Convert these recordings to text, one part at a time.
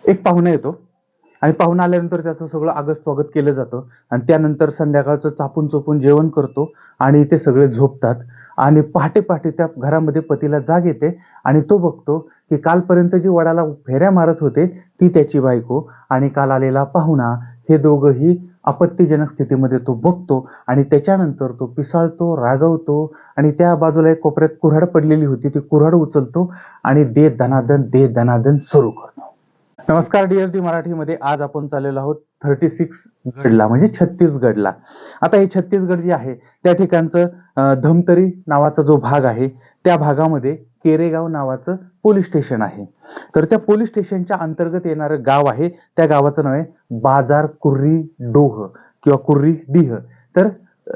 एक पाहुणा येतो आणि पाहुणा आल्यानंतर त्याचं सगळं आगत स्वागत केलं जातं आणि त्यानंतर संध्याकाळचं चापून चोपून जेवण करतो आणि ते सगळे झोपतात. आणि पहाटे पहाटे त्या घरामध्ये पतीला जाग येते आणि तो बघतो की कालपर्यंत जी वडाला फेऱ्या मारत होते ती त्याची बायको आणि काल आलेला पाहुणा, हे दोघंही आपत्तीजनक स्थितीमध्ये तो बघतो आणि त्याच्यानंतर तो पिसाळतो, रागवतो आणि त्या बाजूला एक कोपऱ्यात कुऱ्हाड पडलेली होती, ती कुऱ्हाड उचलतो आणि दे दनादन सुरू करतो. नमस्कार DSD मराठीमध्ये आज आपण चाललेलो आहोत 36 गडला, म्हणजे छत्तीसगडला. आता हे छत्तीसगड जे आहे त्या ठिकाणचं धमतरी नावाचा जो भाग आहे त्या भागामध्ये केरेगाव नावाचं पोलीस स्टेशन आहे. तर त्या पोलीस स्टेशनच्या अंतर्गत येणारं गाव आहे, त्या गावाचं नाव आहे बाजार कुर्री डोह किंवा कुर्री डीह. तर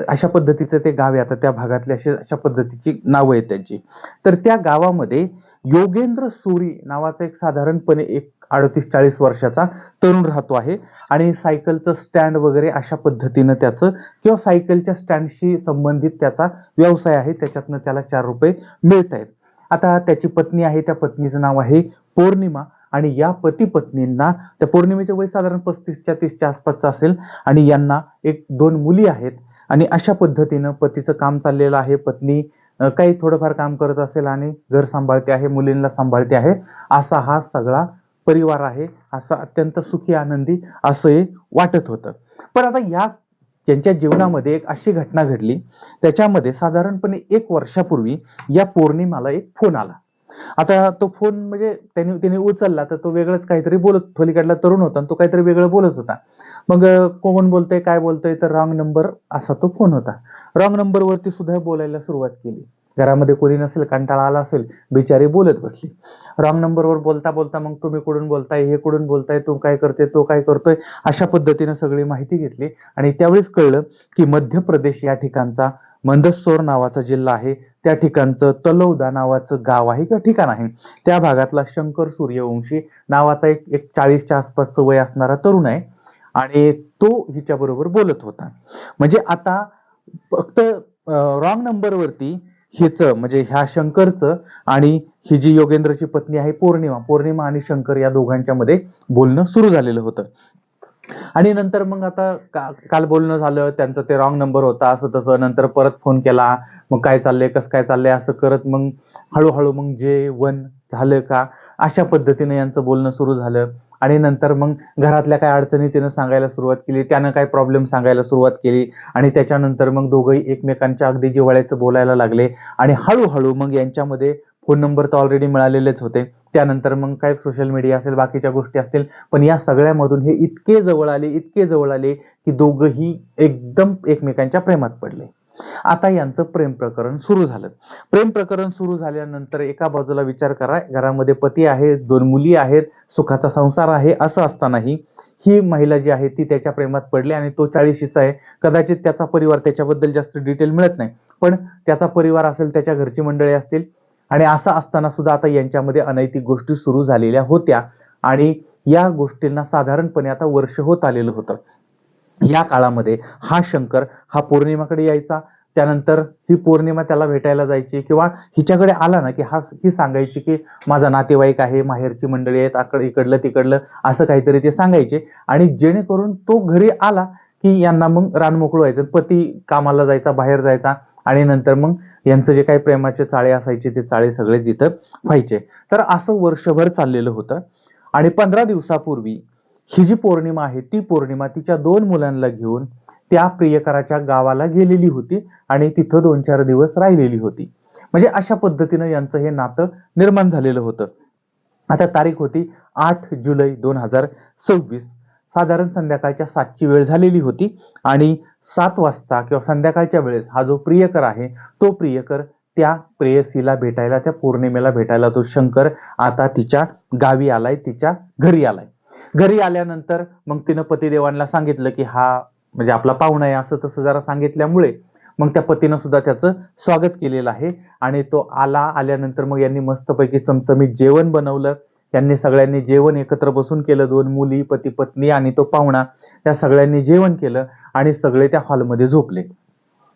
अशा पद्धतीचं ते गाव आहे. आता त्या भागातले अशा पद्धतीची नावं आहेत त्यांची. तर त्या गावामध्ये योगेंद्र सुरी नावाचा एक साधारणपणे एक 38-40 वर्षाचा तरुण राहतो आहे आणि सायकलचं स्टँड वगैरे अशा पद्धतीनं त्याचं किंवा सायकलच्या स्टँडशी संबंधित त्याचा व्यवसाय आहे, त्याच्यातनं त्याला 4 रुपये मिळत आहेत. आता त्याची पत्नी आहे, त्या पत्नीचं नाव आहे पौर्णिमा आणि या पती पत्नींना, त्या पौर्णिमेचे वय साधारण 35च्या 30च्या आसपासचं असेल आणि यांना 1-2 मुली आहेत. आणि अशा पद्धतीनं पतीचं काम चाललेलं आहे, पत्नी काही थोडंफार काम करत असेल आणि घर सांभाळते आहे, मुलींना सांभाळते आहे. असा हा सगळा परिवार आहे, असं अत्यंत सुखी आनंदी असं हे वाटत होतं. पण आता या त्यांच्या जीवनामध्ये एक अशी घटना घडली, त्याच्यामध्ये साधारणपणे 1 वर्षापूर्वी या पौर्णिमाला एक फोन आला. आता तो फोन म्हणजे त्याने उचलला तर तो वेगळंच काहीतरी बोलत, पलीकडला तरुण होता तो काहीतरी वेगळं बोलत होता. मग कोण बोलतंय काय बोलतंय, तर रॉंग नंबर असा तो फोन होता. रॉंग नंबरवरती सुद्धा बोलायला सुरुवात केली. घरामध्ये कोणी नसेल, कंटाळा आला असेल, बिचारी बोलत बसली. रॉंग नंबरवर बोलता बोलता मग तुम्ही कुठून बोलताय, हे कुठून बोलताय, तू काय करते, तो काय करतोय, अशा पद्धतीने सगळी माहिती घेतली. आणि त्यावेळेस कळलं की मध्य प्रदेश या ठिकाणचा मंदसौर नावाचा जिल्हा आहे, त्या ठिकाणचं तलौदा नावाचं गाव आहे किंवा ठिकाण आहे, त्या भागातला शंकर सूर्यवंशी नावाचा एक 40च्या आसपासचं वय असणारा तरुण आहे आणि तो हिच्या बरोबर बोलत होता. म्हणजे आता फक्त रॉंग नंबरवरती हिच म्हणजे ह्या शंकरचं आणि ही जी योगेंद्रची पत्नी आहे पौर्णिमा आणि शंकर या दोघांच्या मध्ये बोलणं सुरू झालेलं होतं. आणि नंतर मग आता काल बोलणं झालं, त्यांचं ते रॉंग नंबर होता असं तसं. नंतर परत फोन केला, मग काय चाललंय, कसं काय चाललंय असं करत मग हळूहळू मग जेवण झालं का अशा पद्धतीने यांचं बोलणं सुरू झालं. आणि नंतर मग घरातल्या काय अडचणी तिनं सांगायला सुरुवात केली, त्यानं काय प्रॉब्लेम सांगायला सुरुवात केली आणि त्याच्यानंतर मग दोघंही एकमेकांच्या अगदी जिव्हाळ्याचं बोलायला लागले. आणि हळूहळू मग यांच्यामध्ये फोन नंबर तर ऑलरेडी मिळालेलेच होते, त्यानंतर मग काय सोशल मीडिया असेल, बाकीच्या गोष्टी असतील, पण या सगळ्यामधून हे इतके जवळ आले की दोघंही एकदम एकमेकांच्या प्रेमात पडले. आता यांचं प्रेम प्रकरण सुरू झालं. प्रेम प्रकरण सुरू झाल्यानंतर एका बाजूला विचार करा, घरामध्ये पती आहे, 2 मुली आहेत, सुखाचा संसार आहे, असं असतानाही ही महिला जी आहे ती त्याच्या प्रेमात पडली आणि तो 40शीचा आहे. कदाचित त्याचा परिवार, त्याच्याबद्दल जास्त डिटेल मिळत नाही, पण त्याचा परिवार असेल, त्याच्या घरची मंडळी असतील. आणि असं असताना सुद्धा आता यांच्यामध्ये अनैतिक गोष्टी सुरू झालेल्या होत्या आणि या गोष्टींना साधारणपणे आता वर्ष होत आलेलं होतं. या काळामध्ये हा शंकर हा पौर्णिमाकडे यायचा, त्यानंतर ही पौर्णिमा त्याला भेटायला जायची किंवा हिच्याकडे आला ना की ही सांगायची की माझा नातेवाईक आहे, माहेरची मंडळी आहेत, इकडलं तिकडलं असं काहीतरी ते सांगायचे. आणि जेणेकरून तो घरी आला की यांना मग रानमोकळं व्हायचं, पती कामाला जायचा, बाहेर जायचा आणि नंतर मग यांचं जे काही प्रेमाचे चाळे असायचे ते चाळे सगळे तिथं व्हायचे. तर असं वर्षभर चाललेलं होतं. आणि 15 दिवसापूर्वी ही जी पौर्णिमा आहे ती पौर्णिमा तिच्या 2 मुलांना घेऊन त्या प्रियकराच्या गावाला गेलेली होती आणि तिथं 2-4 दिवस राहिलेली होती. म्हणजे अशा पद्धतीनं यांचं हे नातं निर्माण झालेलं होतं. आता तारीख होती 8 जुलै 2026. साधारण संध्याकाळच्या 7ची वेळ झालेली होती आणि 7 वाजता किंवा संध्याकाळच्या वेळेस हा जो प्रियकर आहे तो प्रियकर त्या प्रेयसीला भेटायला, त्या पौर्णिमेला भेटायला तो शंकर आता तिच्या गावी आलाय, तिच्या घरी आलाय. घरी आल्यानंतर मग तिनं पतिदेवांना सांगितलं की हा म्हणजे आपला पाहुणा आहे, असं तसं जरा सांगितल्यामुळे मग त्या पतीनं सुद्धा त्याचं स्वागत केलेलं आहे. आणि तो आल्यानंतर मग यांनी मस्तपैकी चमचमीत जेवण बनवलं. त्यांनी सगळ्यांनी जेवण एकत्र बसून केलं, 2 मुली, पती पत्नी आणि तो पाहुणा, त्या सगळ्यांनी जेवण केलं आणि सगळे त्या हॉलमध्ये झोपले.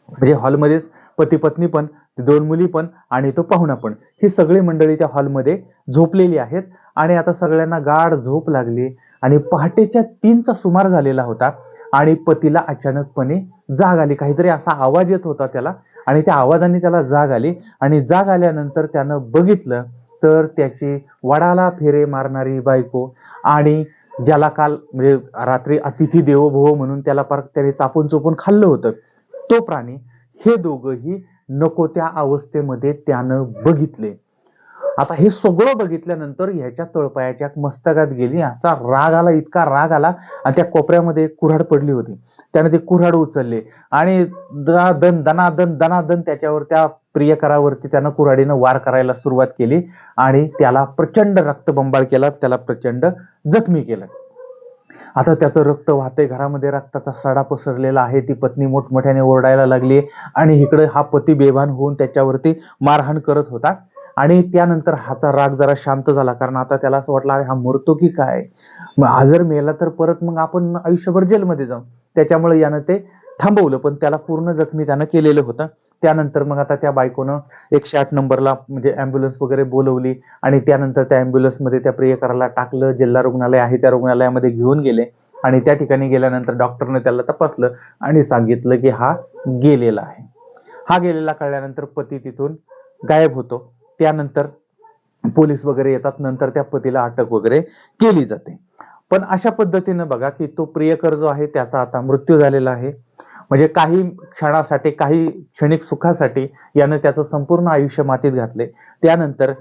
म्हणजे हॉलमध्येच पती पत्नी पण, दोन मुली पण आणि तो पाहुणा पण, ही सगळी मंडळी त्या हॉलमध्ये झोपलेली आहेत. आणि आता सगळ्यांना गाढ झोप लागली आणि पहाटेच्या 3चा सुमार झालेला होता आणि पतीला अचानकपणे जाग आली. काहीतरी असा आवाज येत होता त्याला आणि त्या आवाजाने त्याला जाग आली आणि जाग आल्यानंतर त्यानं बघितलं तर त्याची वडाला फेरे मारणारी बायको आणि ज्याला काल म्हणजे रात्री अतिथी देवो भव म्हणून त्याला पार त्याने चापून चोपून खाल्लं होतं तो प्राणी, हे दोघंही नको त्या अवस्थेमध्ये त्यानं बघितले. आता हे सगळं बघितल्यानंतर ह्याच्या तळपायाच्या मस्तकात गेली, असा राग आला, इतका राग आला आणि त्या कोपऱ्यामध्ये एक कुऱ्हाड पडली होती, त्याने ते कुऱ्हाड उचलले आणि दनादन दनादन दनादन त्याच्यावर त्या प्रियकरावरती त्यानं कुऱ्हाडीनं वार करायला सुरुवात केली आणि त्याला प्रचंड रक्तबंबाळ केला, त्याला प्रचंड जखमी केलं. आता त्याचं रक्त वाहतंय, घरामध्ये रक्ताचा सडा पसरलेला आहे. ती पत्नी मोठमोठ्याने ओरडायला लागली आणि इकडे हा पती बेभान होऊन त्याच्यावरती मारहाण करत होता. आणि त्यानंतर हाचा राग जरा शांत झाला, कारण आता त्याला असं वाटलं अरे हा मरतो की काय, हा जर मेला तर परत मग आपण आयुष्यभर जेलमध्ये जाऊ. त्याच्यामुळे यानं ते थांबवलं, पण त्याला पूर्ण जखमी त्यानं केलेलं होतं. त्यानंतर मग आता त्या बायकोनं 108 नंबरला म्हणजे ॲम्ब्युलन्स वगैरे बोलवली आणि त्यानंतर त्या ॲम्ब्युलन्समध्ये त्या प्रियकराला टाकलं. जिल्हा रुग्णालय आहे त्या रुग्णालयामध्ये घेऊन गेले आणि त्या ठिकाणी गेल्यानंतर डॉक्टरने त्याला तपासलं आणि सांगितलं की हा गेलेला आहे. हा गेलेला कळल्यानंतर पती तिथून गायब होतो. त्यानंतर पोलीस वगैरे येतात, नंतर त्या पतीला अटक वगैरे केली जाते. पण अशा पद्धतीनं बघा की तो प्रियकर जो आहे त्याचा आता मृत्यू झालेला आहे. म्हणजे काही क्षणासाठी, काही क्षणिक सुखासाठी यानं त्याचं संपूर्ण आयुष्य मातीत घातले. त्यानंतर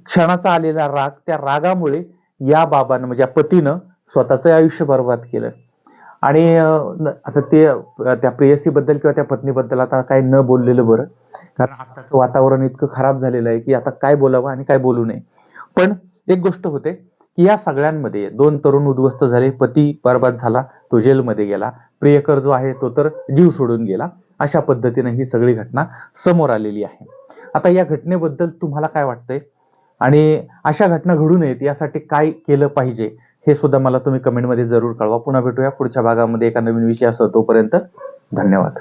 क्षणाचा आलेला राग, त्या रागामुळे या बाबानं म्हणजे पतीनं स्वतःचं आयुष्य बर्बाद केलं. आणि आता ते त्या प्रेयसीबद्दल किंवा त्या पत्नीबद्दल आता काय न बोललेलं बरं, कारण आताचं वातावरण इतकं खराब झालेलं आहे की आता काय बोलावं आणि काय बोलू नये. पण एक गोष्ट होते की या सगळ्यांमध्ये 2 तरुण उद्ध्वस्त झाले, पती बर्बाद झाला, तो जेलमध्ये गेला, प्रियकर जो आहे तो तर जीव सोडून गेला. अशा पद्धतीने ही सगळी घटना समोर आलेली आहे. आता या घटनेबद्दल तुम्हाला काय वाटतंय आणि अशा घटना घडू नयेत यासाठी काय केलं पाहिजे हे सुद्धा मला तुम्ही कमेंटमध्ये जरूर कळवा. पुन्हा भेटूया पुढच्या भागामध्ये एका नवीन विषयासह. तोपर्यंत धन्यवाद.